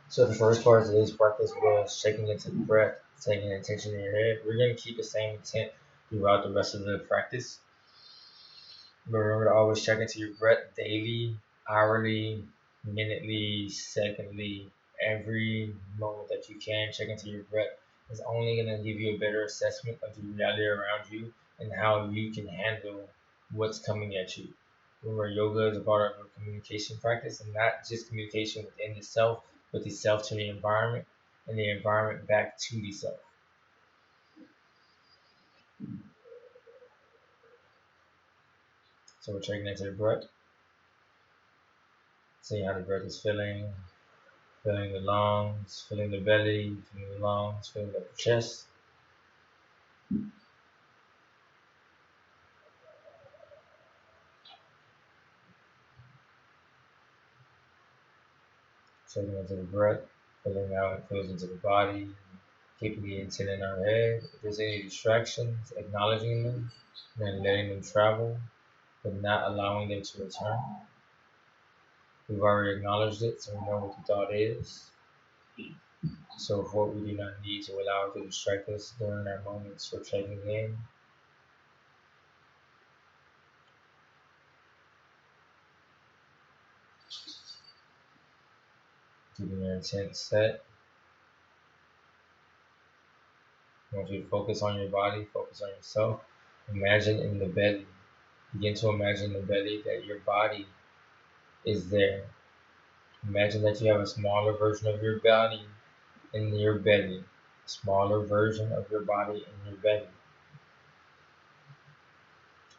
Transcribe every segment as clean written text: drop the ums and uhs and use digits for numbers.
So the first part of today's practice was checking into the breath, taking attention in your head. We're going to keep the same intent throughout the rest of the practice. But remember to always check into your breath daily, hourly, minutely, secondly, every moment that you can. Check into your breath is only going to give you a better assessment of the reality around you and how you can handle what's coming at you. Remember, yoga is a part of a communication practice, and not just communication within the self, but the self to the environment, and the environment back to the self. So we're checking into the breath, seeing how the breath is feeling the lungs, feeling the belly, feeling the lungs, feeling the chest. Checking into the breath, feeling how it feels into the body, keeping the intent in our head. If there's any distractions, acknowledging them, then letting them travel, but not allowing them to return. We've already acknowledged it, so we know what the thought is. So what we do not need to allow it to distract us during our moments for checking in. Keeping your intent set. I want you to focus on your body, focus on yourself. Imagine in the belly. Begin to imagine the belly that your body is there. Imagine that you have a smaller version of your body in your belly. A smaller version of your body in your belly.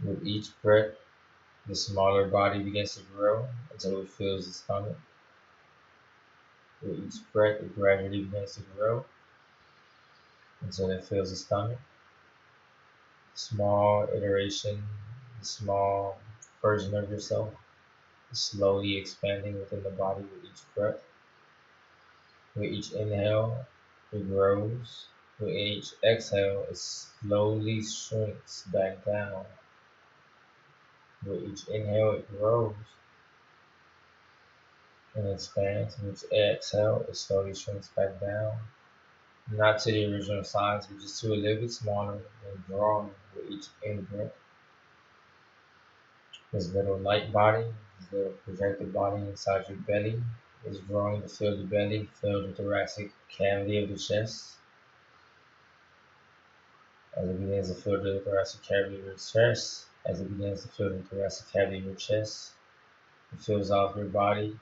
With each breath, the smaller body begins to grow until it fills the stomach. With each breath, it gradually begins to grow until it fills the stomach. Small iteration, the small version of yourself, slowly expanding within the body with each breath. With each inhale, it grows. With each exhale, it slowly shrinks back down. With each inhale, it grows and expands. With each exhale, it slowly shrinks back down. Not to the original size, but just to a little bit smaller and growing with each in-breath. This little light body, this little projected body inside your belly is growing to fill the belly, fill the thoracic cavity of the chest. As it begins to fill the thoracic cavity of your chest, as it begins to fill the thoracic cavity of your chest, it fills off your body,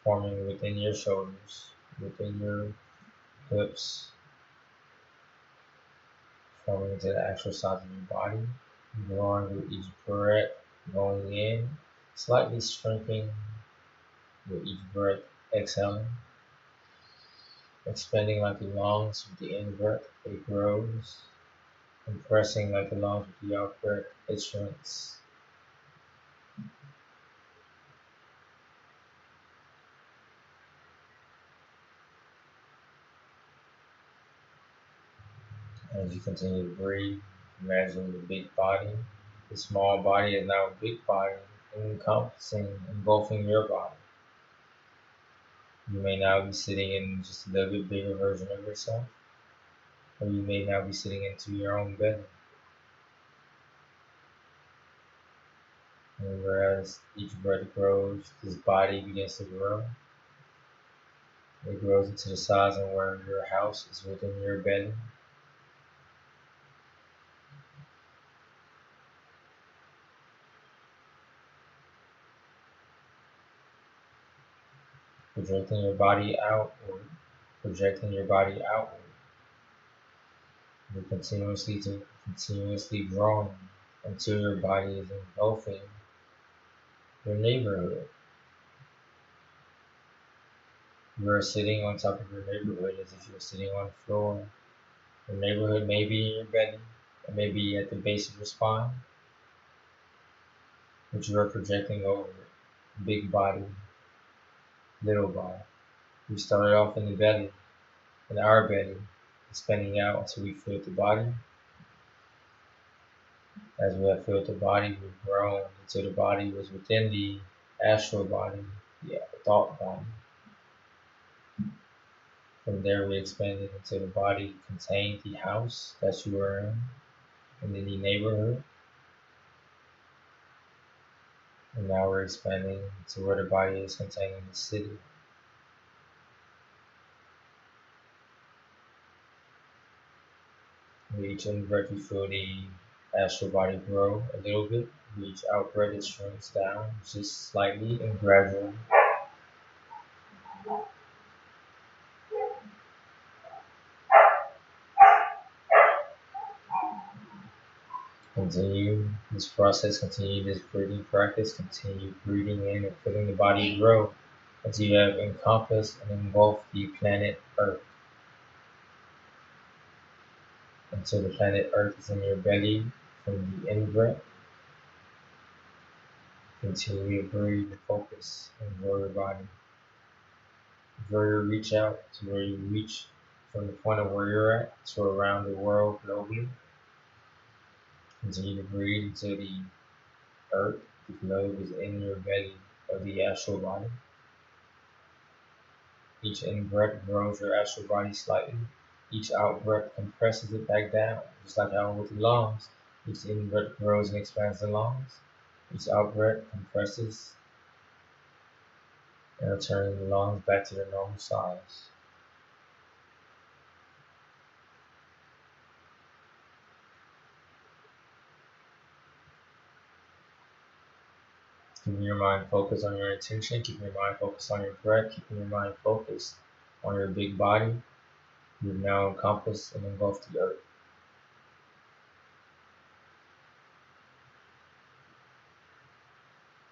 forming within your shoulders, within your hips, forming into the actual size of your body, growing with each breath going in, slightly shrinking with each breath exhaling, expanding like the lungs with the in-breath, it grows, compressing like the lungs with the out-breath, it shrinks. As you continue to breathe, imagine the big body. The small body is now a big body, encompassing, engulfing your body. You may now be sitting in just a little bit bigger version of yourself, or you may now be sitting into your own belly. And whereas each breath grows, this body begins to grow. It grows into the size and where your house is within your belly. Projecting your body outward, projecting your body outward. You're continuously growing until your body is engulfing your neighborhood. You are sitting on top of your neighborhood as if you're sitting on the floor. Your neighborhood may be in your belly, it may be at the base of your spine, but you are projecting over it. Big body, little body. We started off in the belly, in our belly, expanding out until we filled the body. As we have filled the body, we've grown until the body was within the astral body, the thought body. From there, we expanded until the body contained the house that you were in, and then the neighborhood. And now we're expanding to where the body is containing the city. With each in-breath, you feel the astral body grow a little bit. With each out-breath, it shrinks down just slightly and gradually. Continue this process, continue this breathing practice, continue breathing in and feeling the body grow until you have encompassed and engulfed the planet Earth. Until the planet Earth is in your belly from the in-breath. Continue to breathe and focus and grow your body. Grow your reach out to where you reach from the point of where you're at to around the world globally. Continue to breathe until the earth, the globe, is in your belly of the astral body. Each in-breath grows your astral body slightly. Each out-breath compresses it back down, just like how with the lungs. Each in-breath grows and expands the lungs. Each out-breath compresses and returning the lungs back to their normal size. Keeping your mind focused on your intention, keeping your mind focused on your breath, keeping your mind focused on your big body. You've now encompassed and engulfed the earth.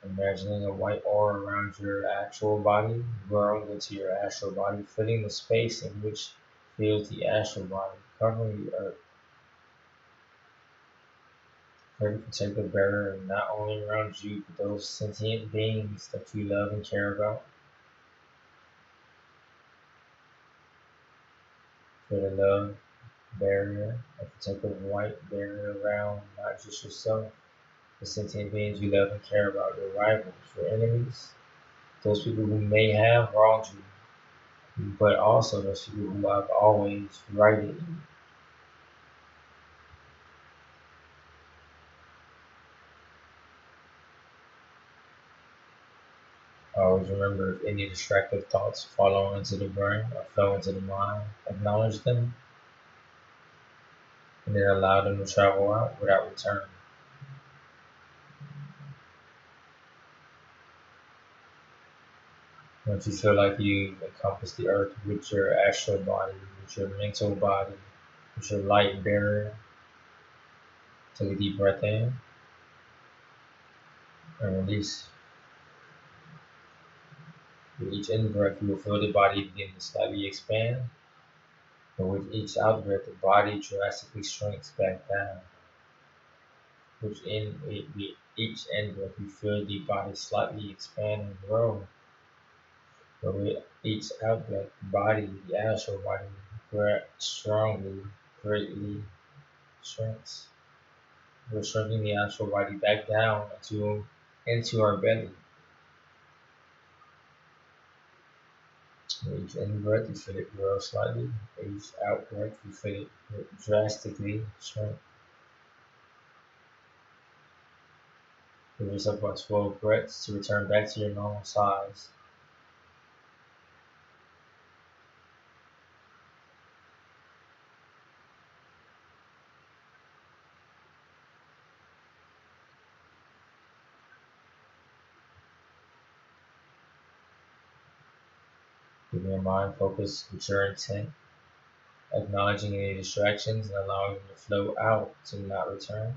Imagining a white aura around your actual body, growing into your astral body, filling the space in which fills the astral body, covering the earth. Pray to protect the bearer, not only around you, but those sentient beings that you love and care about. For the love barrier, a protective white barrier around not just yourself, the sentient beings you love and care about, your rivals, your enemies, those people who may have wronged you, but also those people who have always righted you. Always remember, if any distractive thoughts follow into the brain or flow into the mind, acknowledge them and then allow them to travel out without return. Once you feel like you've encompassed the earth with your astral body, with your mental body, with your light barrier, take a deep breath in and release. With each in-breath, you will feel the body begin to slightly expand, but with each out-breath, the body drastically shrinks back down. With each in-breath, you feel the body slightly expand and grow, but with each out-breath, the body, the astral body, greatly shrinks. We're shrinking the astral body back down into our belly. With each in-breath, you feel it grow slightly. With each out-breath, you feel it drastically shrink. Give yourself about 12 breaths to return back to your normal size. Keeping your mind focused with your intent, acknowledging any distractions and allowing them to flow out to not return.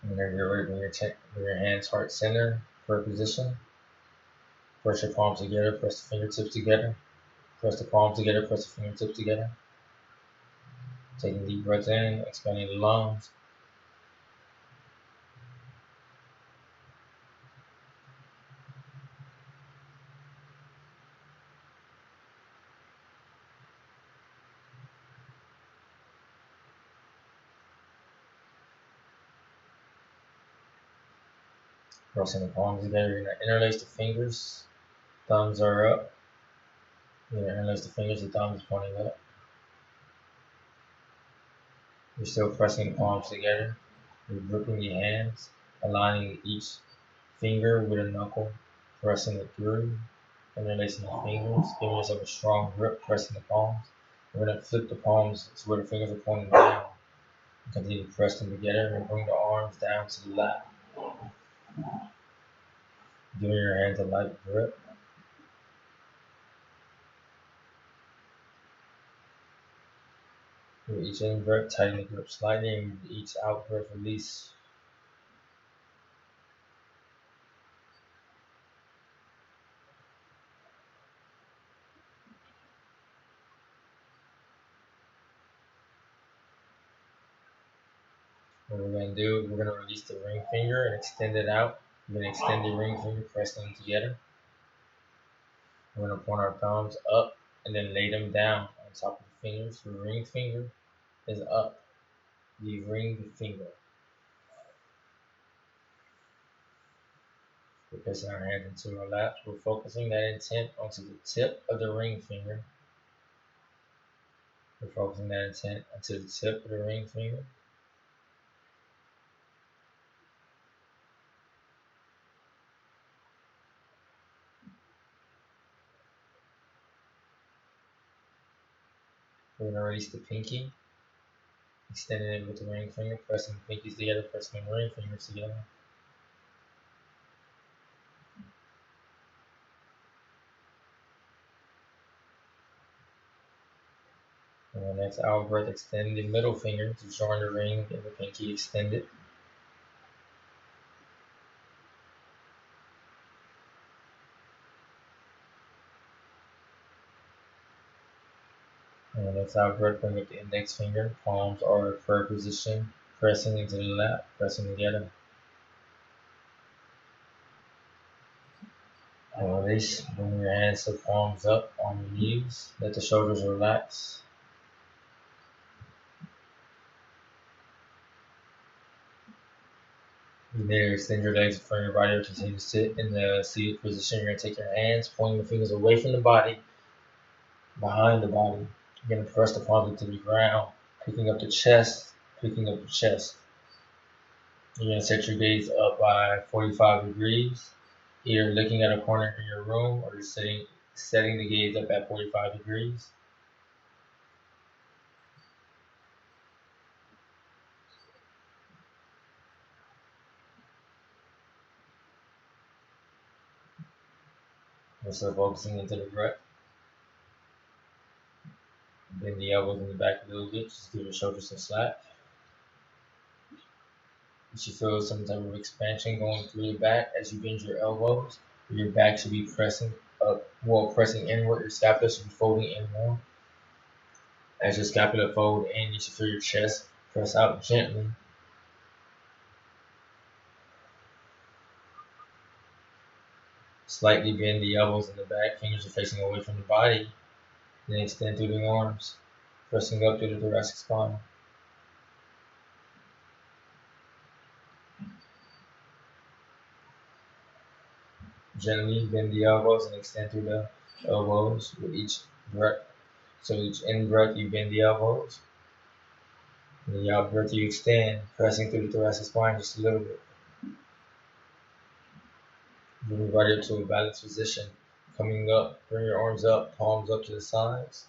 And then you're ready to bring your hands heart center for a position. Press your palms together, press the fingertips together. Press the palms together, press the fingertips together. Taking deep breaths in, expanding the lungs. Pressing the palms together. You're going to interlace the fingers. Thumbs are up. You're going to interlace the fingers, the thumbs pointing up. You're still pressing the palms together. You're gripping the hands, aligning each finger with a knuckle, pressing it through, interlacing the fingers, giving yourself a strong grip, pressing the palms. We're going to flip the palms to where the fingers are pointing down. Continue to press them together and bring the arms down to the lap. Giving your hands a light grip. With each in breath, tighten the grip slightly, and with each out breath, release. What we're going to do, we're going to release the ring finger and extend it out. We're going to extend the ring finger, press them together. We're going to point our thumbs up and then lay them down on top of the fingers. The ring finger is up. The ring finger. We're placing our hands into our laps. We're focusing that intent onto the tip of the ring finger. We're focusing that intent onto the tip of the ring finger. We're going to release the pinky, extending it with the ring finger, pressing the pinkies together, pressing the ring fingers together. And the next out breath, extend the middle finger to join the ring and the pinky extended. And the next out breath, bring up the index finger, palms are in prayer position, pressing into the lap, pressing together. And release, bring your hands to palms up on your knees, let the shoulders relax. You need to extend your legs in front of your body or continue to sit in the seated position. You're going to take your hands, pointing the fingers away from the body, behind the body. You're going to press the palms into the ground, picking up the chest, picking up the chest. You're going to set your gaze up by 45 degrees, either looking at a corner in your room or just setting the gaze up at 45 degrees. We're still focusing into the breath. Bend the elbows in the back a little bit, just give your shoulders some slack. You should feel some type of expansion going through the back as you bend your elbows. Your back should be pressing up, pressing inward. Your scapula should be folding in more. As your scapula fold in, you should feel your chest press out gently. Slightly bend the elbows in the back, fingers are facing away from the body. Then extend through the arms, pressing up through the thoracic spine. Gently bend the elbows and extend through the elbows with each breath. So each in breath you bend the elbows. And the out breath you extend, pressing through the thoracic spine just a little bit. Bring your body up to a balanced position. Coming up, bring your arms up, palms up to the sides.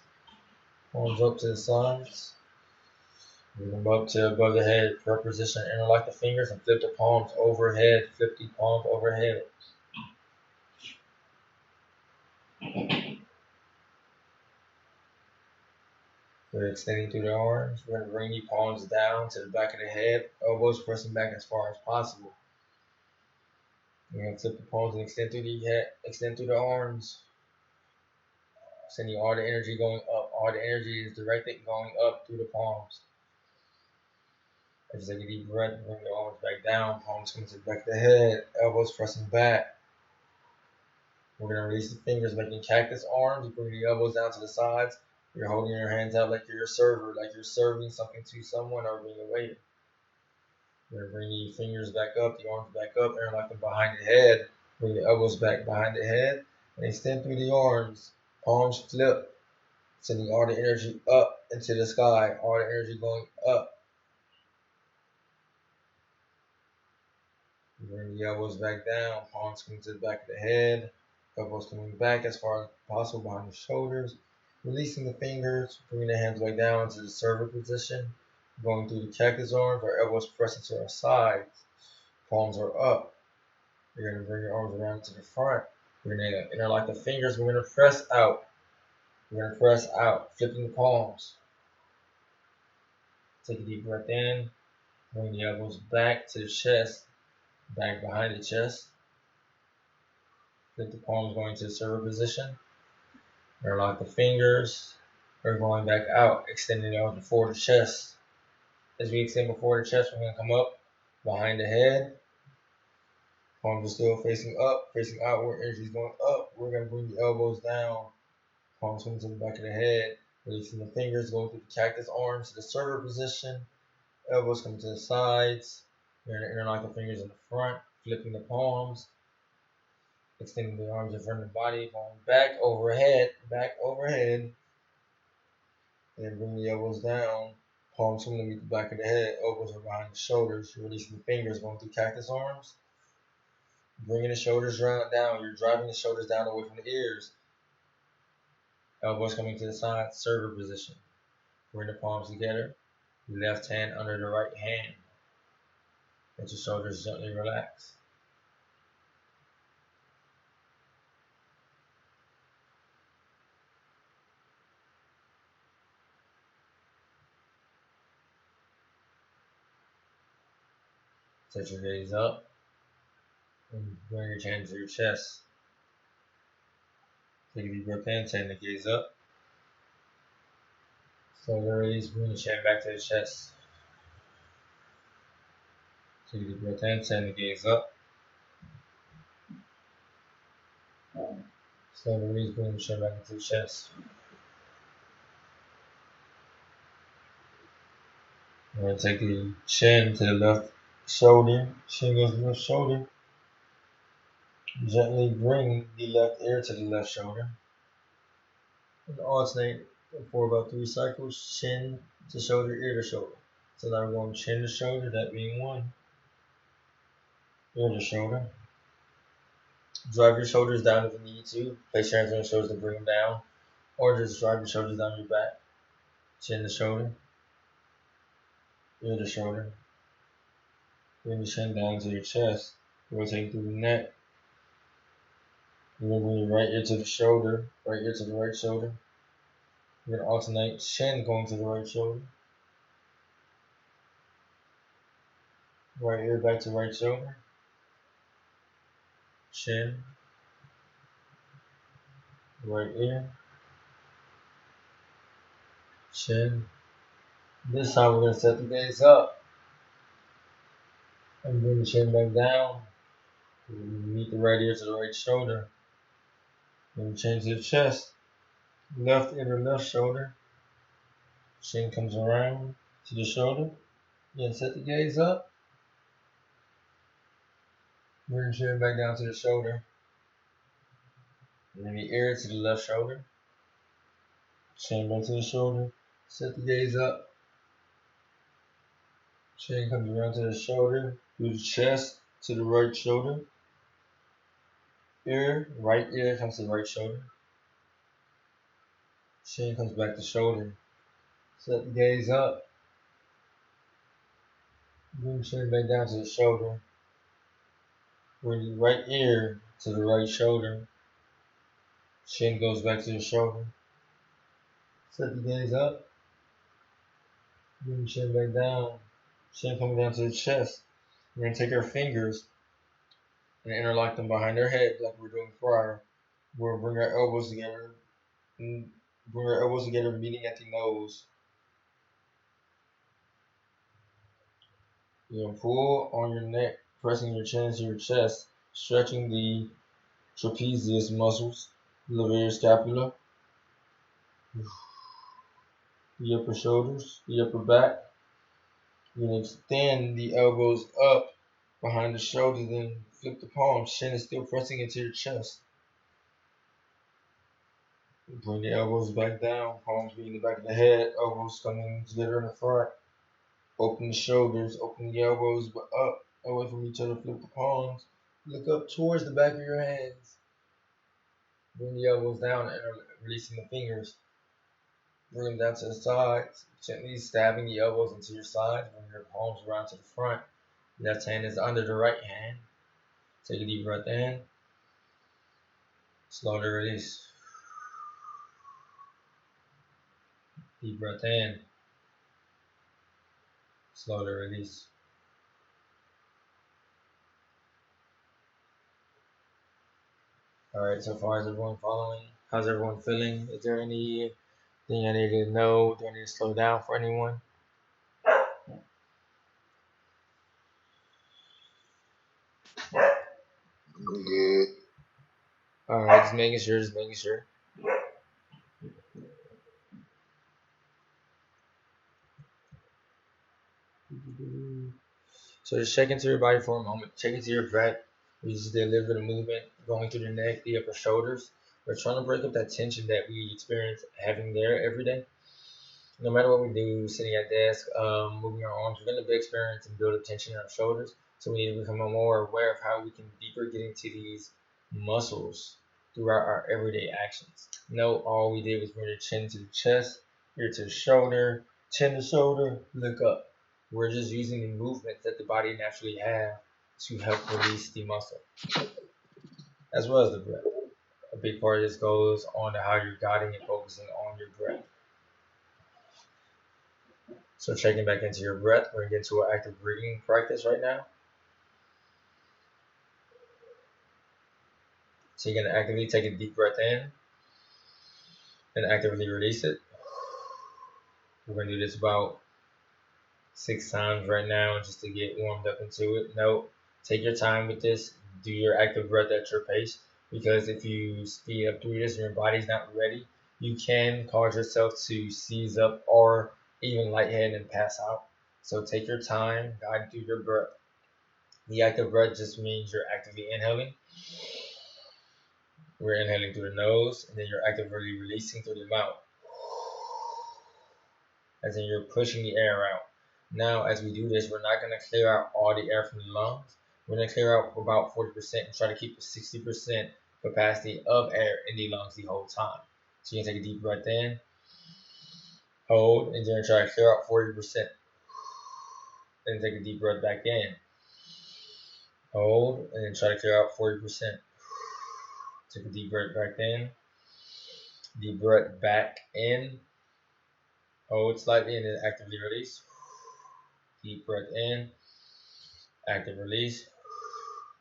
Palms up to the sides. Bring them up to above the head, prayer position. Interlock the fingers and flip the palms overhead. Flip the palms overhead. We're extending through the arms. We're going to bring the palms down to the back of the head, elbows pressing back as far as possible. We're going to flip the palms and extend through the head, extend through the arms. Sending all the energy going up All the energy is directed going up through the palms. As you take a deep breath, bring your arms back down, palms coming to the back of the head, elbows pressing back. We're going to release the fingers, making cactus arms. Bring the elbows down to the sides. You're holding your hands out like you're a server, like you're serving something to someone or being a waiter. You're going to bring the fingers back up, the arms back up, interlock them behind the head. Bring the elbows back behind the head and extend through the arms. Palms flip, sending all the energy up into the sky. All the energy going up. Bring the elbows back down, palms coming to the back of the head, elbows coming back as far as possible behind the shoulders, releasing the fingers, bringing the hands back down into the server position, going through the cactus arms, our elbows pressing to our sides, palms are up. You're going to bring your arms around to the front. We're going to interlock the fingers, we're going to press out. We're going to press out, flipping the palms. Take a deep breath in, bring the elbows back to the chest, back behind the chest. Flip the palms going to the server position. Interlock the fingers. We're going back out, extending the arms before the chest. As we extend before the chest, we're going to come up behind the head. Palms are still facing up, facing outward. Energy is going up. We're going to bring the elbows down. Palms coming to the back of the head. Releasing the fingers, going through the cactus arms to the server position. Elbows coming to the sides. We're going to interlock the fingers in the front, flipping the palms. Extending the arms in front of the body, going back overhead, and then bring the elbows down, palms coming to meet the back of the head, elbows are behind the shoulders, you're releasing the fingers, going through cactus arms, bringing the shoulders down, you're driving the shoulders down away from the ears, elbows coming to the side, server position, bring the palms together, left hand under the right hand, let your shoulders gently relax. Set your gaze up and bring your chin to your chest. Take a deep breath in, turn the gaze up. Slowly release, bring the chin back to the chest. Take a deep breath in, turn the gaze up. Slowly release, bring the chin back into the chest. We're going to take the chin to the left shoulder. Chin goes to the left shoulder. Gently bring the left ear to the left shoulder. And alternate for about 3 cycles. Chin to shoulder, ear to shoulder. So now we're going chin to shoulder, that being 1. Ear to shoulder. Drive your shoulders down if you need to. Place your hands on your shoulders to bring them down. Or just drive your shoulders down your back. Chin to shoulder. Ear to shoulder. Bring the chin down to your chest. Rotate through the neck. We're going to bring your right ear to the shoulder, right ear to the right shoulder. We're going to alternate chin going to the right shoulder. Right ear back to right shoulder. Chin. Right ear. Chin. This time we're going to set the gaze up. And bring the chin back down. Meet the right ear to the right shoulder. Bring the chin to the chest. Left ear to left shoulder. Chin comes around to the shoulder. Then set the gaze up. Bring the chin back down to the shoulder. Bring the ear to the left shoulder. Chin back to the shoulder. Set the gaze up. Chin comes around to the shoulder. Through the chest to the right shoulder. Right ear comes to the right shoulder. Chin comes back to shoulder. Set the gaze up. Bring the chin back down to the shoulder. Bring the right ear to the right shoulder. Chin goes back to the shoulder. Set the gaze up. Bring the chin back down. Chin coming down to the chest. We're going to take our fingers and interlock them behind our head like we were doing prior. We'll bring our elbows together and Bring your elbows together, meeting at the nose. You're gonna pull on your neck, pressing your chin to your chest, stretching the trapezius muscles, levator scapula, the upper shoulders, the upper back. You're gonna extend the elbows up behind the shoulders, then flip the palms. Chin is still pressing into your chest. Bring the elbows back down, palms meeting the back of the head, elbows coming together in the front. Open the shoulders, open the elbows, but up, away from each other. Flip the palms. Look up towards the back of your hands. Bring the elbows down and releasing the fingers. Bring them down to the sides. Gently stabbing the elbows into your sides. Bring your palms around to the front. Left hand is under the right hand. Take a deep breath in. Slowly release. Deep breath in. Slowly release. Alright, so far is everyone following? How's everyone feeling? Is there anything I need to know? Do I need to slow down for anyone? Good. Alright, just making sure. So just check into your body for a moment. Check into your breath. We just did a little bit of movement going through the neck, the upper shoulders. We're trying to break up that tension that we experience having there every day. No matter what we do, sitting at desk, moving our arms, we're going to be experiencing and build up tension in our shoulders. So we need to become more aware of how we can deeper get into these muscles throughout our everyday actions. Note all we did was bring the chin to the chest, ear to the shoulder, chin to shoulder, look up. We're just using the movements that the body naturally has to help release the muscle, as well as the breath. A big part of this goes on to how you're guiding and focusing on your breath. So checking back into your breath, we're going to get into an active breathing practice right now. So you're going to actively take a deep breath in and actively release it. We're going to do this about 6 times right now just to get warmed up into it. Note, take your time with this. Do your active breath at your pace, because if you speed up through this and your body's not ready, you can cause yourself to seize up or even lightheaded and pass out. So take your time, guide through your breath. The active breath just means you're actively inhaling. We're inhaling through the nose, and then you're actively releasing through the mouth, as in you're pushing the air out. Now, as we do this, we're not going to clear out all the air from the lungs. We're going to clear out about 40% and try to keep the 60% capacity of air in the lungs the whole time. So you can take a deep breath in, hold, and then try to clear out 40%. Then take a deep breath back in, hold, and then try to clear out 40%. Take a deep breath back in, deep breath back in, hold slightly, and then actively release. Deep breath in, active release.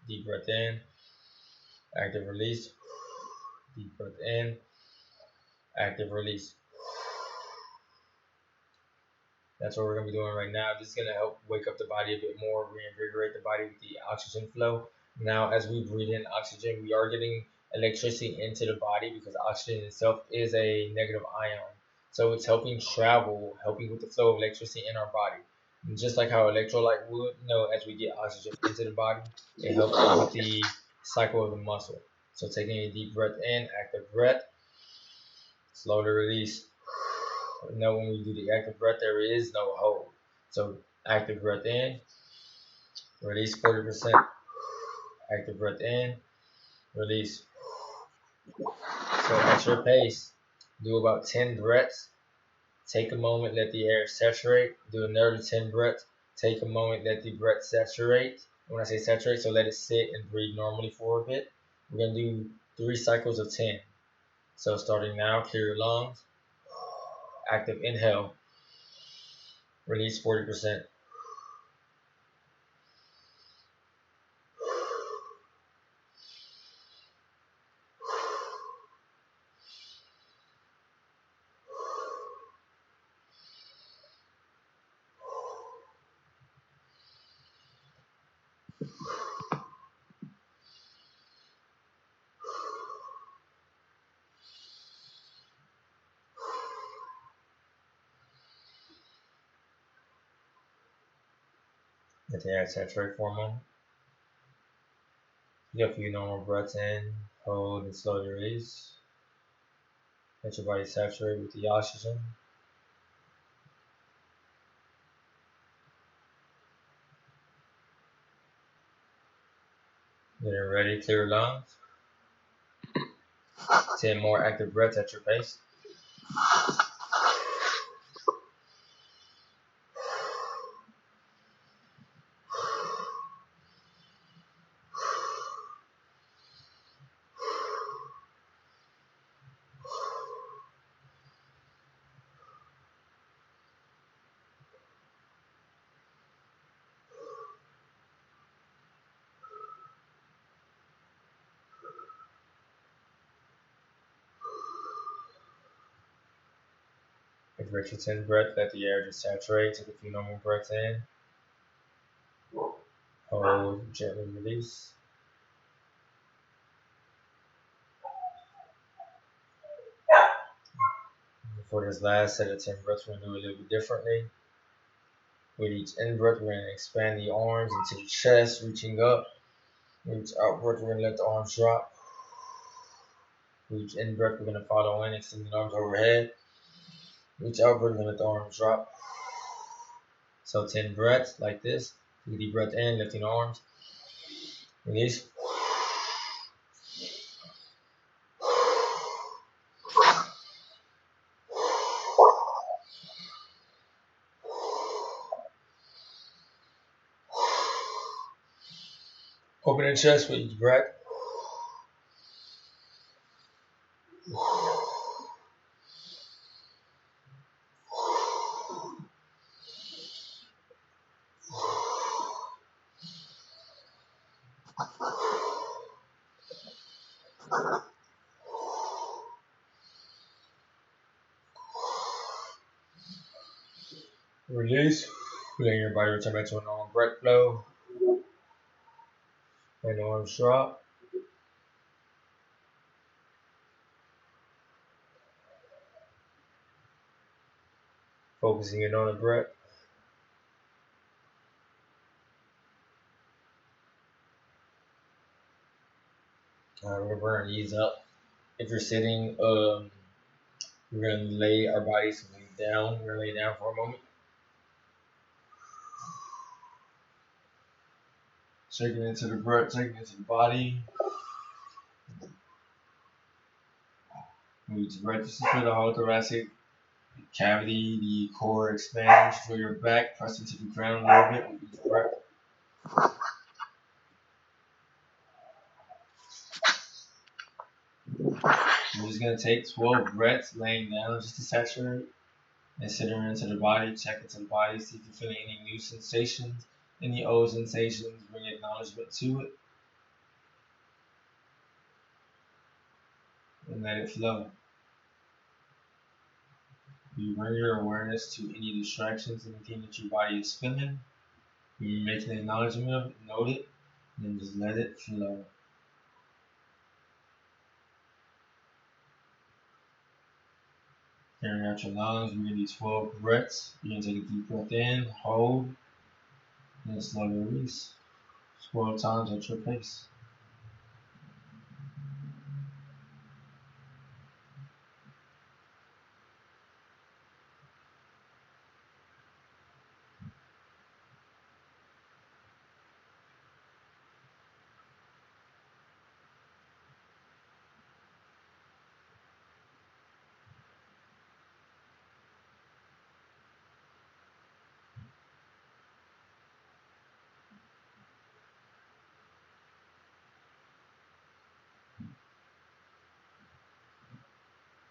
Deep breath in, active release. Deep breath in, active release. That's what we're going to be doing right now. This is going to help wake up the body a bit more, reinvigorate the body with the oxygen flow. Now, as we breathe in oxygen, we are getting electricity into the body because oxygen itself is a negative ion. So it's helping travel, helping with the flow of electricity in our body. And just like how electrolyte would, as we get oxygen into the body, it helps with the cycle of the muscle. So taking a deep breath in, active breath, slowly release. Know when we do the active breath, there is no hold. So active breath in, release 40%. Active breath in, release. So at your pace, do about 10 breaths. Take a moment, let the air saturate. Do another 10 breaths. Take a moment, let the breath saturate. When I say saturate, so let it sit and breathe normally for a bit. We're going to do 3 cycles of 10. So starting now, clear your lungs. Active inhale. Release 40%. Let the air saturate for a moment. Take a few normal breaths in, hold, and slowly release. Let your body saturate with the oxygen. Getting ready, clear your lungs. 10 more active breaths at your pace. With Richardson breath, let the air just saturate. Take a few normal breaths in. Hold, gently release. For this last set of 10 breaths, we're going to do it a little bit differently. With each in breath, we're going to expand the arms into the chest, reaching up. With each out breath, we're going to let the arms drop. With each in breath, we're going to follow in, extending the arms overhead. With each out breath, we're going to let the arms drop. So 10 breaths like this. Take a deep breath in, lifting the arms. Release. Open the chest with each breath. Release. Letting your body return back to a normal breath flow. And the arms drop. Focusing in on the breath. We're going to ease up. If you're sitting, we're going to lay our bodies down. We're going to lay down for a moment. Shaking into the breath, shaking into the body. Move to breath. This is for the whole thoracic cavity, the core expands for your back. Press into the ground a little bit with each breath. We're just going to take 12 breaths laying down just to saturate. And center into the body, check into the body, see if you're feeling any new sensations, any old sensations, bring acknowledgement to it. And let it flow. You bring your awareness to any distractions, anything that your body is feeling. You make an acknowledgement of it, note it, and then just let it flow. Clearing out your lungs, we're going to do 12 breaths. You're going to take a deep breath in, hold, and then slowly release. 12 times at your pace.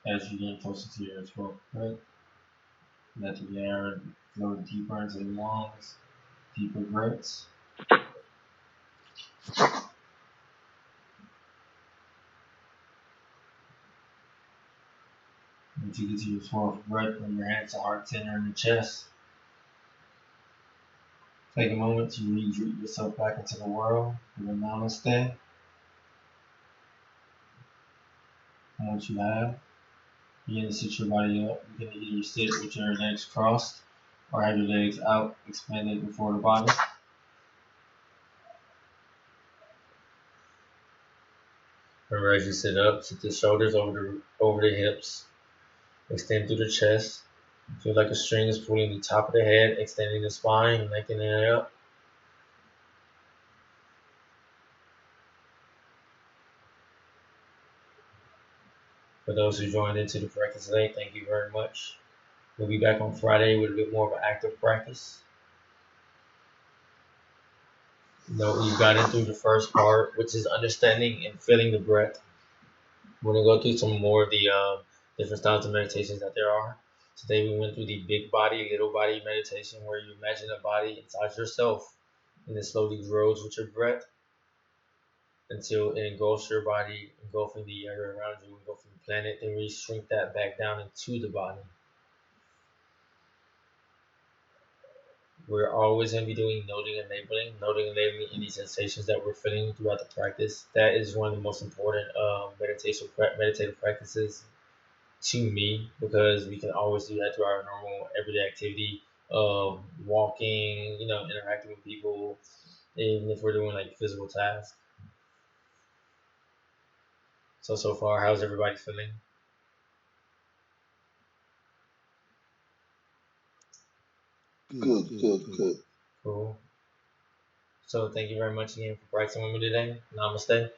As you get closer to your 12th breath, let the air flow deeper into the lungs, deeper breaths. Once you get to your 12th breath, bring your hands to heart center in the chest. Take a moment to re-root yourself back into the world with a namaste. And once you have, begin to sit your body up. You can either sit with your legs crossed or have your legs out, expanded before the body. Remember, as you sit up, sit the shoulders over the hips, extend through the chest. Feel like a string is pulling the top of the head, extending the spine, lengthening it up. For those who joined into the practice today, thank you very much. We'll be back on Friday with a bit more of an active practice. We've gotten through the first part, which is understanding and feeling the breath. We're going to go through some more of the different styles of meditations that there are. Today we went through the big body, little body meditation, where you imagine a body inside yourself and it slowly grows with your breath until it engulfs your body, engulfing the area around you, engulfing the planet. Then we shrink that back down into the body. We're always going to be doing noting and labeling any sensations that we're feeling throughout the practice. That is one of the most important meditative practices to me, because we can always do that through our normal everyday activity of walking, interacting with people, even if we're doing like physical tasks. So far, how's everybody feeling? Good. Cool. So thank you very much again for practicing with me today. Namaste.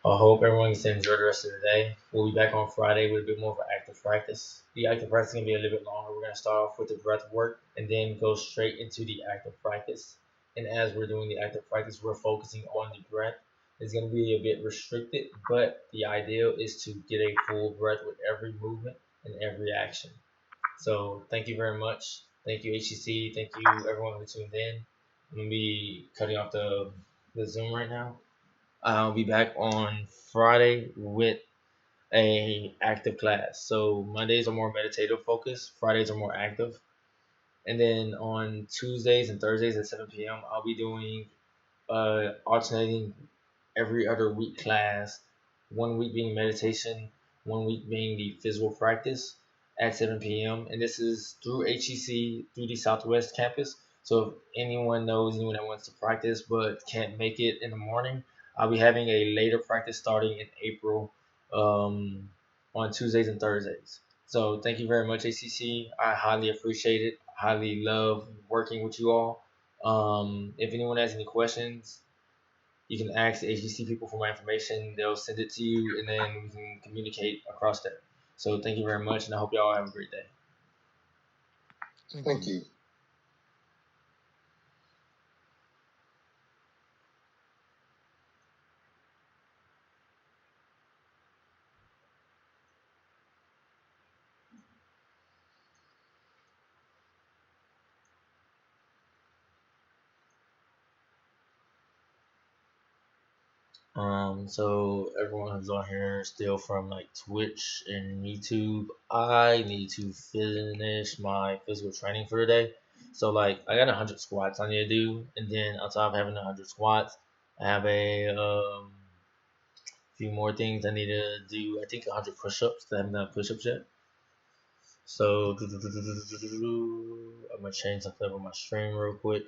I hope everyone gets to enjoy the rest of the day. We'll be back on Friday with a bit more of an active practice. The active practice is going to be a little bit longer. We're going to start off with the breath work and then go straight into the active practice. And as we're doing the active practice, we're focusing on the breath. It's going to be a bit restricted, but the ideal is to get a full breath with every movement and every action. So thank you very much. Thank you, HCC. Thank you, everyone who tuned in. I'm going to be cutting off the Zoom right now. I'll be back on Friday with a active class. So Mondays are more meditative focused, Fridays are more active. And then on Tuesdays and Thursdays at 7 p.m., I'll be doing alternating every other week class, 1 week being meditation, 1 week being the physical practice at 7 p.m. And this is through HCC, through the Southwest campus. So if anyone knows anyone that wants to practice but can't make it in the morning, I'll be having a later practice starting in April um, on Tuesdays and Thursdays. So thank you very much, HCC. I highly appreciate it. Highly love working with you all. If anyone has any questions, you can ask the HCC people for my information. They'll send it to you, and then we can communicate across there. So thank you very much, and I hope y'all have a great day. Thank you. So everyone who's on here still from like Twitch and YouTube, I need to finish my physical training for today. So like I got 100 squats I need to do, and then on top of having 100 squats, I have a few more things I need to do. I think 100 push-ups. I haven't done push-ups yet. So I'm gonna change something up on my stream real quick.